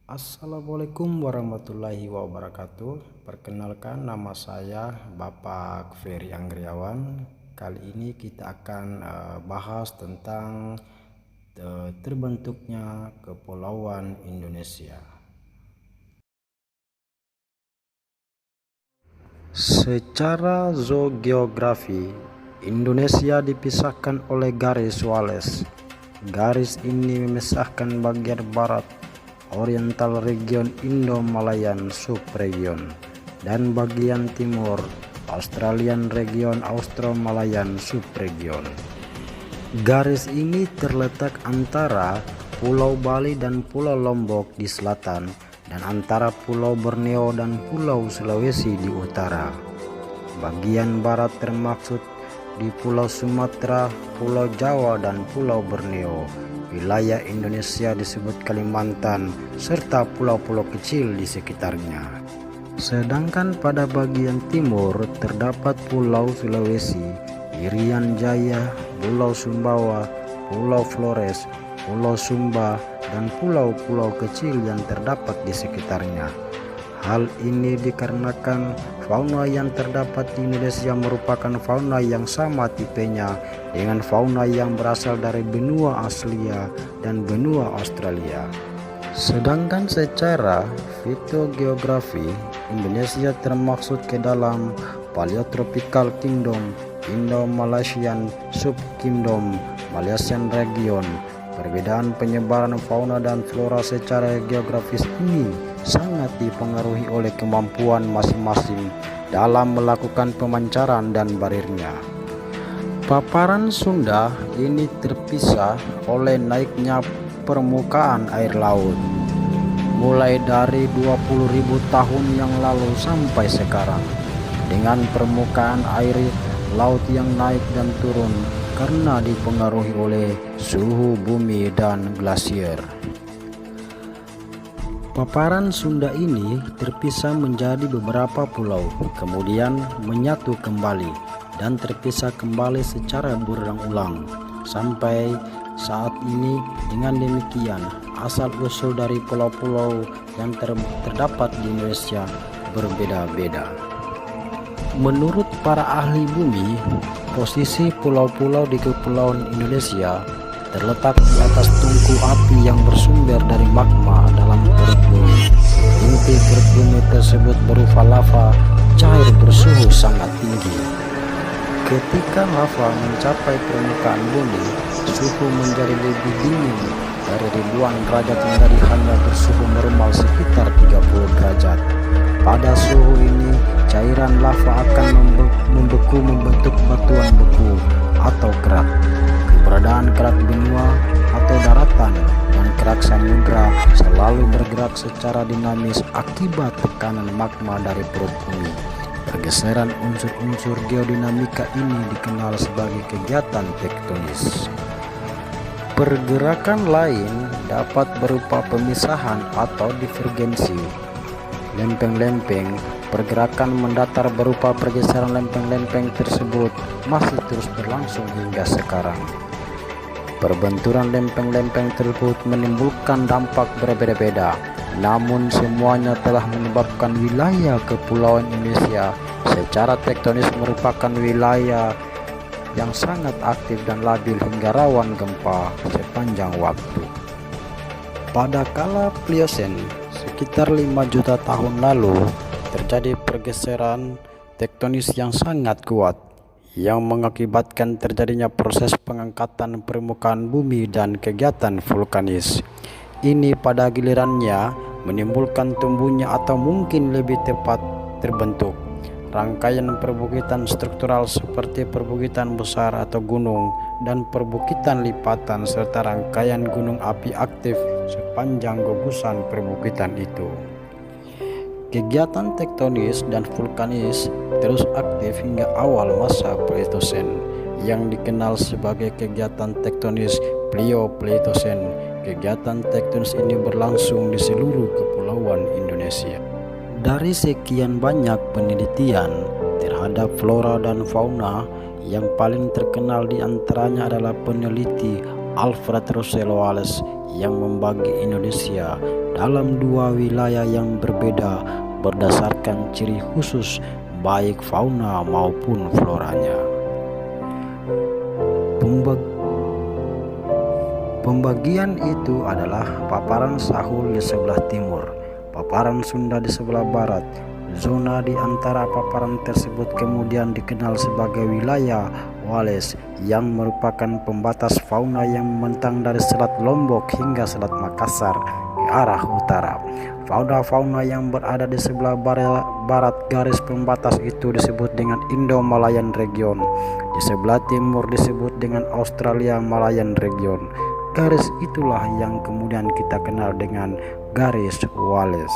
Assalamualaikum warahmatullahi wabarakatuh. Perkenalkan, nama saya Bapak Ferry Anggriawan. Kali ini kita akan bahas tentang terbentuknya Kepulauan Indonesia. Secara zoogeografi, Indonesia dipisahkan oleh garis Wallace. Garis ini memisahkan bagian barat Oriental Region Indo-Malayan Subregion dan bagian timur Australian Region Austro-Malayan Subregion. Garis ini terletak antara Pulau Bali dan Pulau Lombok di selatan dan antara Pulau Borneo dan Pulau Sulawesi di utara. Bagian barat termaksud di Pulau Sumatera, Pulau Jawa dan Pulau Borneo. Wilayah Indonesia disebut Kalimantan serta pulau-pulau kecil di sekitarnya. Sedangkan pada bagian timur terdapat Pulau Sulawesi, Irian Jaya, Pulau Sumbawa, Pulau Flores, Pulau Sumba, dan pulau-pulau kecil yang terdapat di sekitarnya. Hal ini dikarenakan fauna yang terdapat di Indonesia merupakan fauna yang sama tipenya dengan fauna yang berasal dari benua Asia dan benua Australia. Sedangkan secara fitogeografi, Indonesia termaksud ke dalam Paleotropical Kingdom, Indo-Malaysian Subkingdom, Malaysian Region. Perbedaan penyebaran fauna dan flora secara geografis ini sangat dipengaruhi oleh kemampuan masing-masing dalam melakukan pemancaran dan barirnya. Paparan Sunda ini terpisah oleh naiknya permukaan air laut mulai dari 20.000 tahun yang lalu sampai sekarang, dengan permukaan air laut yang naik dan turun karena dipengaruhi oleh suhu bumi dan glasier. Paparan Sunda ini terpisah menjadi beberapa pulau, kemudian menyatu kembali dan terpisah kembali secara berulang-ulang sampai saat ini. Dengan demikian, asal-usul dari pulau-pulau yang terdapat di Indonesia berbeda-beda. Menurut para ahli bumi, posisi pulau-pulau di Kepulauan Indonesia terletak di atas tungku api yang bersumber dari magma dalam perut bumi. Inti perut bumi tersebut berupa lava cair bersuhu sangat tinggi. Ketika lava mencapai permukaan bumi, suhu menjadi lebih dingin dari ribuan derajat menjadi hanya bersuhu normal sekitar 30 derajat. Pada suhu ini, cairan lava akan membeku membentuk batuan beku atau kerak. Keberadaan kerak benua atau daratan dan kerak samudra selalu bergerak secara dinamis akibat tekanan magma dari perut bumi. Pergeseran unsur-unsur geodinamika ini dikenal sebagai kegiatan tektonis. Pergerakan lain dapat berupa pemisahan atau divergensi lempeng-lempeng. Pergerakan mendatar berupa pergeseran lempeng-lempeng tersebut masih terus berlangsung hingga sekarang. Perbenturan lempeng-lempeng tersebut menimbulkan dampak berbeda-beda, namun semuanya telah menyebabkan wilayah Kepulauan Indonesia secara tektonis merupakan wilayah yang sangat aktif dan labil hingga rawan gempa sepanjang waktu. Pada kala Pliocene, sekitar 5 juta tahun lalu, terjadi pergeseran tektonis yang sangat kuat yang mengakibatkan terjadinya proses pengangkatan permukaan bumi dan kegiatan vulkanis. Ini pada gilirannya menimbulkan tumbuhnya atau mungkin lebih tepat terbentuk rangkaian perbukitan struktural seperti perbukitan besar atau gunung dan perbukitan lipatan serta rangkaian gunung api aktif sepanjang gugusan perbukitan itu. Kegiatan tektonis dan vulkanis terus aktif hingga awal masa Pleistocene yang dikenal sebagai kegiatan tektonis Plio-Pleistocene. Kegiatan tektonis ini berlangsung di seluruh kepulauan Indonesia. Dari sekian banyak penelitian terhadap flora dan fauna, yang paling terkenal di antaranya adalah peneliti Alfred Russel Wallace yang membagi Indonesia dalam dua wilayah yang berbeda berdasarkan ciri khusus baik fauna maupun floranya. Pembagian itu adalah paparan Sahul di sebelah timur, paparan Sunda di sebelah barat. Zona di antara paparan tersebut kemudian dikenal sebagai wilayah Wallace yang merupakan pembatas fauna yang membentang dari Selat Lombok hingga Selat Makassar ke arah utara. Fauna-fauna yang berada di sebelah barat garis pembatas itu disebut dengan Indo-Malayan Region. Di sebelah timur disebut dengan Australia-Malayan Region. Garis itulah yang kemudian kita kenal dengan garis Wallace.